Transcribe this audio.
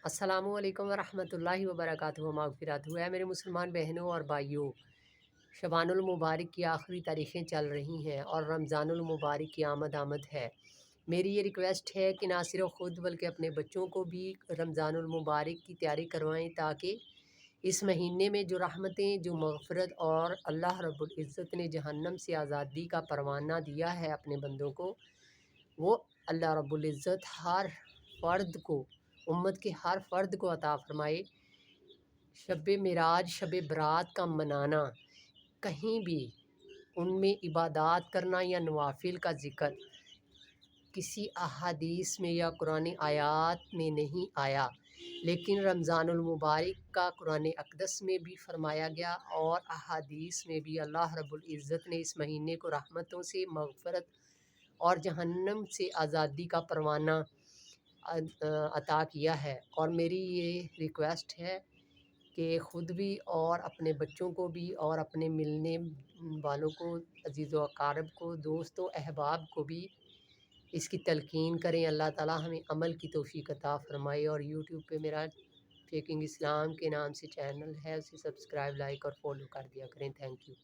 السلام علیکم ورحمۃ اللہ وبرکاتہ و مغفرات ہے میرے مسلمان بہنوں اور بھائیوں۔ شبان المبارک کی آخری تاریخیں چل رہی ہیں اور رمضان المبارک کی آمد ہے۔ میری یہ ریکویسٹ ہے کہ نہ صرف خود بلکہ اپنے بچوں کو بھی رمضان المبارک کی تیاری کروائیں، تاکہ اس مہینے میں جو رحمتیں، جو مغفرت اور اللہ رب العزت نے جہنم سے آزادی کا پروانہ دیا ہے اپنے بندوں کو، وہ اللہ رب العزت ہر فرد کو، امت کے ہر فرد کو عطا فرمائے۔ شب معراج، شب برات کا منانا، کہیں بھی ان میں عبادات کرنا یا نوافل کا ذکر کسی احادیث میں یا قرآن آیات میں نہیں آیا، لیکن رمضان المبارک کا قرآن اقدس میں بھی فرمایا گیا اور احادیث میں بھی اللہ رب العزت نے اس مہینے کو رحمتوں سے، مغفرت اور جہنم سے آزادی کا پروانہ عطا کیا ہے۔ اور میری یہ ریکویسٹ ہے کہ خود بھی اور اپنے بچوں کو بھی اور اپنے ملنے والوں کو، عزیز و اقارب کو، دوست و احباب کو بھی اس کی تلقین کریں۔ اللہ تعالیٰ ہمیں عمل کی توفیق عطا فرمائے۔ اور یوٹیوب پہ میرا فیکنگ اسلام کے نام سے چینل ہے، اسے سبسکرائب، لائک اور فالو کر دیا کریں۔ Thank you.